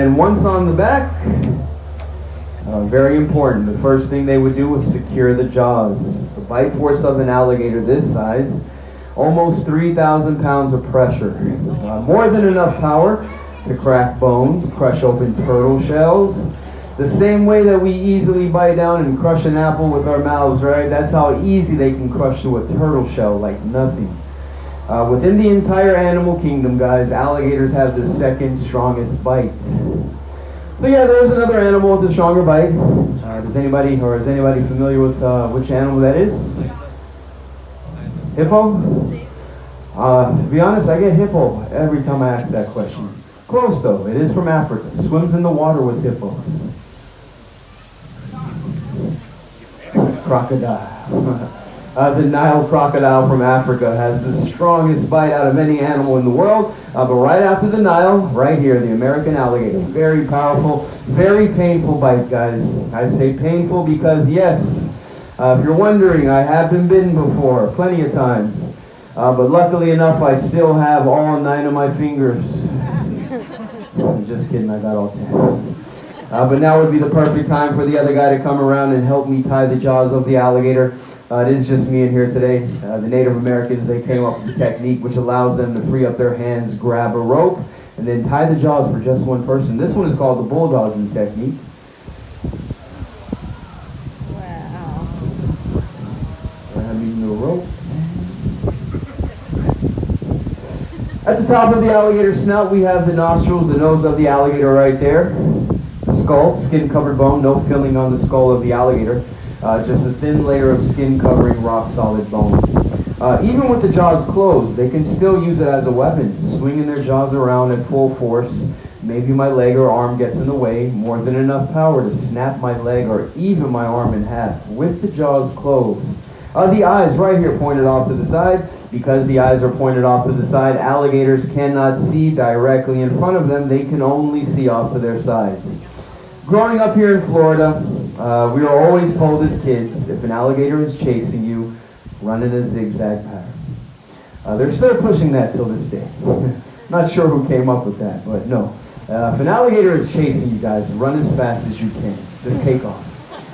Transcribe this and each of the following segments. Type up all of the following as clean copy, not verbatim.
then once on the back, very important, the first thing they would do was secure the jaws. The bite force of an alligator this size, almost 3,000 pounds of pressure. More than enough power to crack bones, crush open turtle shells. The same way that we easily bite down and crush an apple with our mouths, right? That's how easy they can crush through a turtle shell like nothing. Within the entire animal kingdom, guys, alligators have the second strongest bite. So yeah, there's another animal with a stronger bite. Is anybody familiar with which animal that is? Hippo? To be honest, I get hippo every time I ask that question. Close though, it is from Africa. Swims in the water with hippos. Crocodile. The Nile crocodile from Africa has the strongest bite out of any animal in the world. But right after the Nile, right here, the American alligator. Very powerful, very painful bite, guys. I say painful because, yes, if you're wondering, I have been bitten before, plenty of times. But luckily enough, I still have all 9 of my fingers. I'm just kidding, I got all 10. But now would be the perfect time for the other guy to come around and help me tie the jaws of the alligator. It is just me in here today. The Native Americans, they came up with a technique which allows them to free up their hands, grab a rope, and then tie the jaws for just one person. This one is called the bulldogging technique. Wow. Grabbing the rope. At the top of the alligator's snout, we have the nostrils, the nose of the alligator right there. The skull, skin-covered bone, no filling on the skull of the alligator. Just a thin layer of skin covering rock-solid bone. Even with the jaws closed, they can still use it as a weapon, swinging their jaws around at full force. Maybe my leg or arm gets in the way, more than enough power to snap my leg or even my arm in half with the jaws closed. The eyes right here pointed off to the side. Because the eyes are pointed off to the side, alligators cannot see directly in front of them. They can only see off to their sides. Growing up here in Florida, we were always told as kids, if an alligator is chasing you, run in a zigzag pattern. They're still pushing that till this day. Not sure who came up with that, but no. If an alligator is chasing you guys, run as fast as you can. Just take off.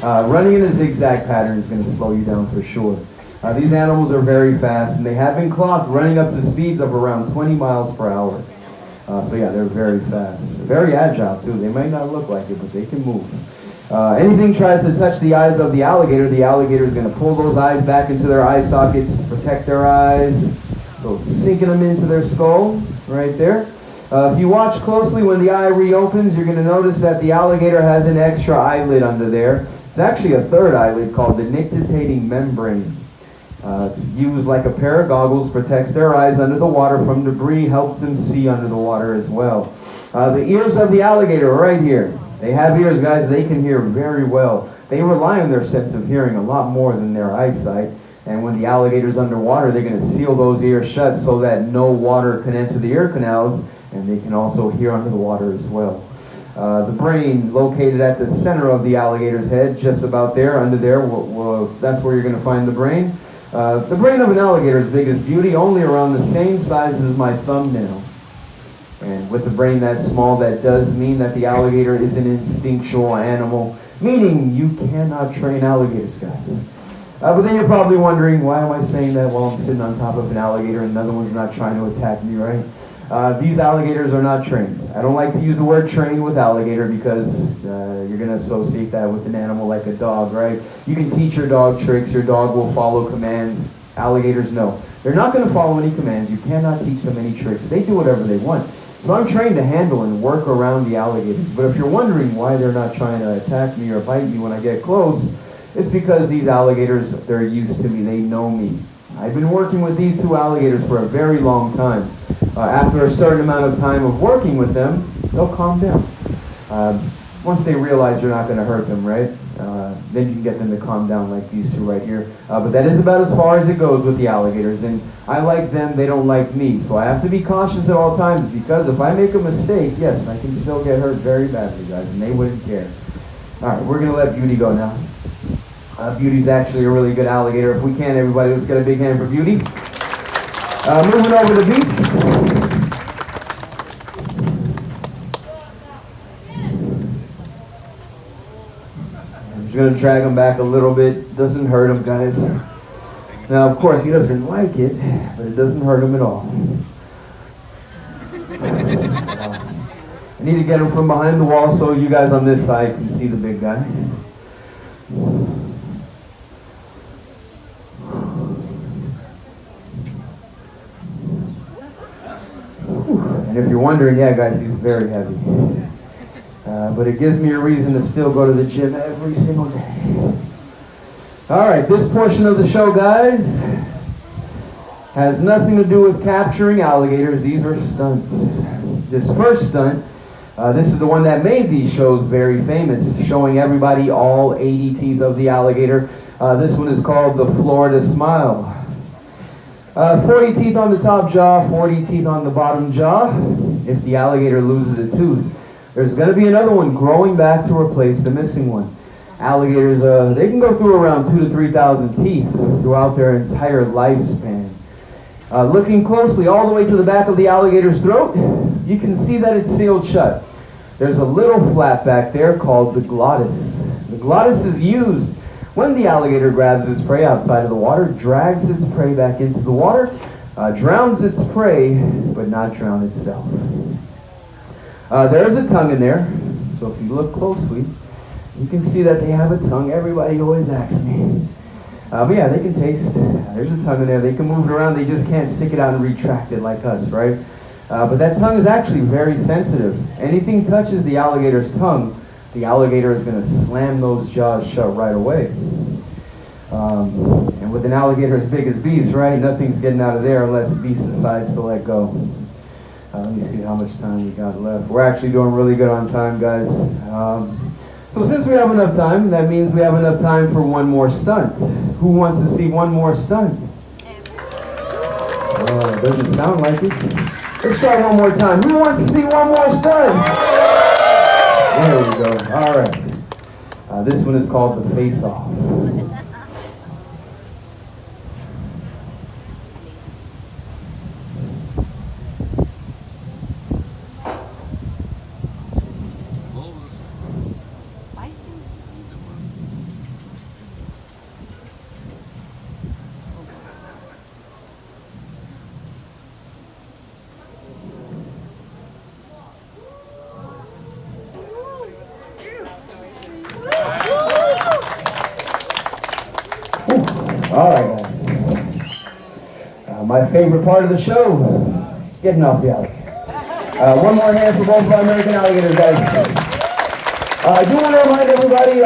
Running in a zigzag pattern is going to slow you down for sure. These animals are very fast, and they have been clocked running up to speeds of around 20 miles per hour. So yeah, they're very fast. They're very agile too. They might not look like it, but they can move. Anything tries to touch the eyes of the alligator is going to pull those eyes back into their eye sockets to protect their eyes. So sinking them into their skull, right there. If you watch closely when the eye reopens, you're going to notice that the alligator has an extra eyelid under there. It's actually a third eyelid called the nictitating membrane. It's used like a pair of goggles, protects their eyes under the water from debris, helps them see under the water as well. The ears of the alligator are right here. They have ears, guys. They can hear very well. They rely on their sense of hearing a lot more than their eyesight. And when the alligator's underwater, they're going to seal those ears shut so that no water can enter the ear canals, and they can also hear under the water as well. The brain located at the center of the alligator's head, just about there, under there, that's where you're going to find the brain. The brain of an alligator is big as beauty, only around the same size as my thumbnail. And with the brain that small, that does mean that the alligator is an instinctual animal, meaning you cannot train alligators, guys. But then you're probably wondering, why am I saying that while I'm sitting on top of an alligator and another one's not trying to attack me, right? These alligators are not trained. I don't like to use the word trained with alligator because you're going to associate that with an animal like a dog, right? You can teach your dog tricks. Your dog will follow commands. Alligators, no. They're not going to follow any commands. You cannot teach them any tricks. They do whatever they want. So I'm trained to handle and work around the alligators. But if you're wondering why they're not trying to attack me or bite me when I get close, it's because these alligators, they're used to me. They know me. I've been working with these two alligators for a very long time. After a certain amount of time of working with them, they'll calm down. Once they realize you're not going to hurt them, right? Then you can get them to calm down like these two right here. But that is about as far as it goes with the alligators. And I like them, they don't like me. So I have to be cautious at all times because if I make a mistake, yes, I can still get hurt very badly, guys, and they wouldn't care. All right, we're going to let Beauty go now. Beauty's actually a really good alligator. If we can, everybody, let's get a big hand for Beauty. Moving over to Beast. I'm just gonna drag him back a little bit. Doesn't hurt him, guys. Now, of course, he doesn't like it, but it doesn't hurt him at all. I need to get him from behind the wall so you guys on this side can see the big guy. And if you're wondering, yeah, guys, he's very heavy. But it gives me a reason to still go to the gym every single day. All right, this portion of the show, guys, has nothing to do with capturing alligators. These are stunts. This first stunt, this is the one that made these shows very famous, showing everybody all 80 teeth of the alligator. This one is called the Florida Smile. 40 teeth on the top jaw, 40 teeth on the bottom jaw. If the alligator loses a tooth, there's going to be another one growing back to replace the missing one. Alligators, they can go through around 2,000 to 3,000 teeth throughout their entire lifespan. Looking closely all the way to the back of the alligator's throat, you can see that it's sealed shut. There's a little flap back there called the glottis. The glottis is used when the alligator grabs its prey outside of the water, drags its prey back into the water, drowns its prey, but not drown itself. There's a tongue in there, so if you look closely, you can see that they have a tongue. Everybody always asks me. But yeah, they can taste. There's a tongue in there. They can move it around. They just can't stick it out and retract it like us, right? But that tongue is actually very sensitive. Anything touches the alligator's tongue, the alligator is going to slam those jaws shut right away. And with an alligator as big as Beast, right, nothing's getting out of there unless Beast decides to let go. Let me see how much time we got left. We're actually doing really good on time, guys. So since we have enough time, that means we have enough time for one more stunt. Who wants to see one more stunt? It doesn't sound like it. Let's try one more time. Who wants to see one more stunt? There we go. All right. This one is called the face-off. All right, guys. My favorite part of the show, getting off the alligator. One more hand for both of our American alligators, guys. I do want to remind everybody.